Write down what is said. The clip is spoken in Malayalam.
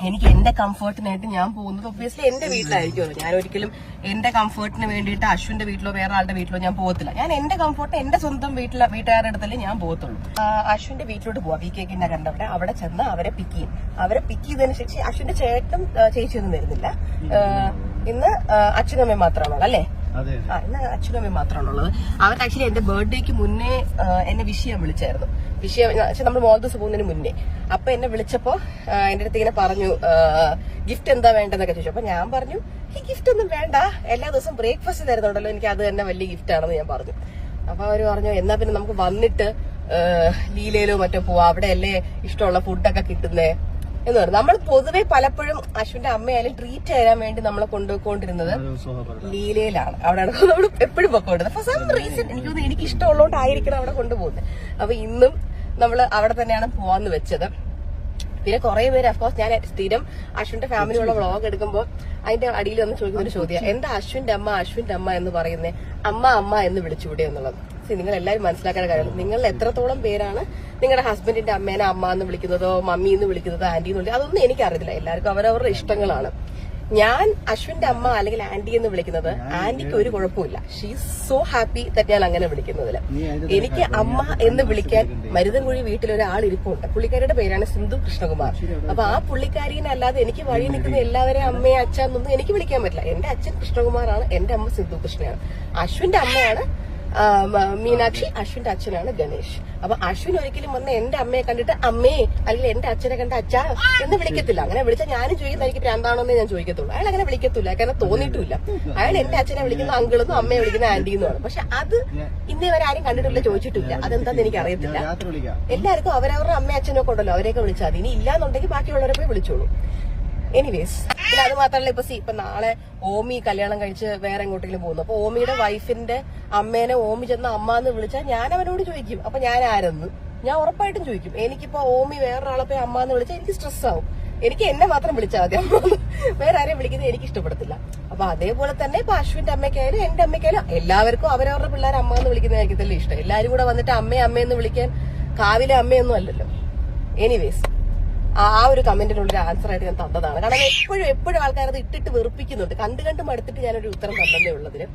എനിക്ക് എന്റെ കംഫർട്ടിനായിട്ട് ഞാൻ പോകുന്നത് ഒബ്വിയസ്ലി എന്റെ വീട്ടിലായിരിക്കുമല്ലോ. ഞാൻ ഒരിക്കലും എന്റെ കംഫർട്ടിന് വേണ്ടിയിട്ട് അശ്വിന്റെ വീട്ടിലോ വേറെ ആളുടെ വീട്ടിലോ ഞാൻ പോകത്തില്ല. ഞാൻ എന്റെ കംഫർട്ട് എന്റെ സ്വന്തം വീട്ടുകാരുടെ അടുത്തല്ലേ ഞാൻ പോകത്തുള്ളൂ. അശ്വിന്റെ വീട്ടിലോട്ട് പോവാം, വി കേക്കിന്റെ കണ്ടവിടെ. അവിടെ ചെന്ന് അവരെ പിക്ക് ചെയ്യും. അവരെ പിക്ക് ചെയ്തതിന് ശേഷം അശ്വിന്റെ ചേട്ടനും ചേച്ചിയൊന്നും വരുന്നില്ല. ഇന്ന് അച്ഛനമ്മയും മാത്രമാണുള്ളത് അല്ലേ? ഇന്ന് അച്ഛനമ്മയും മാത്രമാണുള്ളത്. അവർ ആക്ച്വലി എന്റെ ബർത്ത്ഡേക്ക് മുന്നേ എന്നെ വിഷ് ചെയ്യാൻ വിളിച്ചായിരുന്നു. നമ്മൾ മോൾദോസ് പോകുന്നതിന് മുന്നേ. അപ്പൊ എന്നെ വിളിച്ചപ്പോ എന്റെ അടുത്ത് ഇങ്ങനെ പറഞ്ഞു ഗിഫ്റ്റ് എന്താ വേണ്ടെന്നൊക്കെ ചോദിച്ചു. അപ്പൊ ഞാൻ പറഞ്ഞു ഈ ഗിഫ്റ്റ് ഒന്നും വേണ്ട, എല്ലാ ദിവസവും ബ്രേക്ക്ഫാസ്റ്റ് തരുന്നുണ്ടല്ലോ, എനിക്ക് അത് തന്നെ വലിയ ഗിഫ്റ്റ് ആണെന്ന് ഞാൻ പറഞ്ഞു. അപ്പൊ അവര് പറഞ്ഞു എന്നാ പിന്നെ നമുക്ക് വന്നിട്ട് ലീലയിലോ മറ്റോ പോവാ, അവിടെ അല്ലേ ഇഷ്ടമുള്ള ഫുഡൊക്കെ കിട്ടുന്നേ എന്ന് പറഞ്ഞു. നമ്മൾ പൊതുവെ പലപ്പോഴും അശ്വിന്റെ അമ്മയായാലും ട്രീറ്റ് ചെയ്യാൻ വേണ്ടി നമ്മളെ കൊണ്ടുപോയിക്കൊണ്ടിരുന്നത് ലീലയിലാണ്. അവിടെയാണ് നമ്മൾ എപ്പോഴും പൊക്കോണ്ടിരുന്നത്. ഫോർ സം റീസൺ എനിക്ക് തോന്നുന്നു എനിക്ക് ഇഷ്ടമുള്ളതുകൊണ്ടായിരിക്കണം അവിടെ കൊണ്ടുപോകുന്നത്. അപ്പൊ ഇന്നും നമ്മൾ അവിടെ തന്നെയാണ് പോവാന്ന് വെച്ചത്. പിന്നെ കുറെ പേര് അഫ്കോഴ്സ് ഞാൻ സ്ഥിരം അശ്വിന്റെ ഫാമിലിയുള്ള വ്ളോഗ് എടുക്കുമ്പോൾ അതിന്റെ അടിയിൽ വന്ന് ചോദിക്കുന്ന ഒരു ചോദ്യം, എന്താ അശ്വിന്റെ അമ്മ എന്ന് പറയുന്നേ, അമ്മ എന്ന് വിളിച്ചുകൂടെ എന്നുള്ളത്. നിങ്ങൾ എല്ലാവരും മനസ്സിലാക്കേണ്ട കാര്യം, നിങ്ങൾ എത്രത്തോളം പേരാണ് നിങ്ങളുടെ ഹസ്ബൻഡിന്റെ അമ്മേനെ അമ്മ എന്ന് വിളിക്കുന്നതോ മമ്മി എന്ന് വിളിക്കുന്നതോ ആന്റി എന്ന് വിളിക്കുന്നത്, അതൊന്നും എനിക്കറിയില്ല. എല്ലാവർക്കും അവരവരുടെ ഇഷ്ടങ്ങളാണ്. ഞാൻ അശ്വിന്റെ അമ്മ അല്ലെങ്കിൽ ആന്റി എന്ന് വിളിക്കുന്നത് ആന്റിക്ക് ഒരു കുഴപ്പമില്ല. ഷീ സോ ഹാപ്പി ദാറ്റ് ഞാൻ അങ്ങനെ വിളിക്കുന്നതിൽ. എനിക്ക് അമ്മ എന്ന് വിളിക്കാൻ മരുതൻകുഴി വീട്ടിലൊരാൾ ഇരിപ്പുണ്ട്. പുള്ളിക്കാരിയുടെ പേരാണ് സിന്ധു കൃഷ്ണകുമാർ. അപ്പൊ ആ പുള്ളിക്കാരിനെ അല്ലാതെ എനിക്ക് വഴി നിൽക്കുന്ന എല്ലാവരെയും അമ്മയെ അച്ഛന്നൊന്നും എനിക്ക് വിളിക്കാൻ പറ്റില്ല. എന്റെ അച്ഛൻ കൃഷ്ണകുമാറാണ്, എന്റെ അമ്മ സിന്ധു കൃഷ്ണയാണ്. അശ്വിന്റെ അമ്മയാണ് മീനാക്ഷി, അശ്വിന്റെ അച്ഛനാണ് ഗണേഷ്. അപ്പൊ അശ്വിൻ ഒരിക്കലും വന്ന് എന്റെ അമ്മയെ കണ്ടിട്ട് അമ്മേ അല്ലെങ്കിൽ എന്റെ അച്ഛനെ കണ്ട അച്ഛാ എന്ന് വിളിക്കത്തില്ല. അങ്ങനെ വിളിച്ചാൽ ഞാനും ചോദിക്കുന്നത് എനിക്ക് പ്രാന്താണോന്നേ ഞാൻ ചോദിക്കത്തുള്ളൂ. അയാൾ അങ്ങനെ വിളിക്കത്തില്ല, കാരണം തോന്നിയിട്ടില്ല. അയാൾ എന്റെ അച്ഛനെ വിളിക്കുന്ന അങ്കിളെന്നും അമ്മയെ വിളിക്കുന്ന ആന്റിന്നുമാണ്. പക്ഷെ അത് ഇന്നേ വരെ ആരും കണ്ടിട്ടില്ല, ചോദിച്ചിട്ടില്ല. അതെന്താന്ന് എനിക്ക് അറിയത്തില്ല. എല്ലാവർക്കും അവരവരുടെ അമ്മയും അച്ഛനൊക്കെ ഉണ്ടല്ലോ, അവരെയൊക്കെ വിളിച്ചാൽ മതി. ഇനി ഇല്ലാന്നുണ്ടെങ്കിൽ ബാക്കിയുള്ളവരെ പോയി വിളിച്ചോളൂ. എനിവേസ്, പിന്നെ അത് മാത്രമല്ല ഇപ്പൊ നാളെ ഓമി കല്യാണം കഴിച്ച് വേറെ എങ്ങോട്ടെങ്കിലും പോകുന്നു. അപ്പൊ ഓമിയുടെ വൈഫിന്റെ അമ്മേനെ ഓമി ചെന്ന അമ്മ എന്ന് വിളിച്ചാൽ ഞാൻ അവനോട് ചോദിക്കും അപ്പൊ ഞാൻ ആരെന്ന് ഞാൻ ഉറപ്പായിട്ടും ചോദിക്കും. എനിക്കിപ്പോ ഓമി വേറൊരാളെ പോയി അമ്മ എന്ന് വിളിച്ചാൽ എനിക്ക് സ്ട്രെസ് ആവും. എനിക്ക് എന്നെ മാത്രം വിളിച്ചാൽ മതി, അമ്മ വേറെ ആരെയും വിളിക്കുന്നത് എനിക്ക് ഇഷ്ടപ്പെടത്തില്ല. അപ്പൊ അതേപോലെ തന്നെ ഇപ്പൊ അശ്വിന്റെ അമ്മയ്ക്കായാലും എന്റെ അമ്മയ്ക്കായാലും എല്ലാവർക്കും അവരവരുടെ പിള്ളേർ അമ്മ എന്ന് വിളിക്കുന്നതായിരിക്കത്തില്ല ഇഷ്ടം. എല്ലാരും കൂടെ വന്നിട്ട് അമ്മയെന്ന് വിളിക്കാൻ കാവിലെ അമ്മയൊന്നും അല്ലല്ലോ. എനിവേസ്, ആ ഒരു കമന്റിനുള്ളൊരു ആൻസർ ആയിട്ട് ഞാൻ തന്നതാണ്. കാരണം എപ്പോഴും ആൾക്കാരത് ഇട്ടിട്ട് വെറുപ്പിക്കുന്നുണ്ട്. കണ്ടു മടുത്തിട്ട് ഞാനൊരു ഉത്തരം തന്നതേ ഉള്ളതിന്.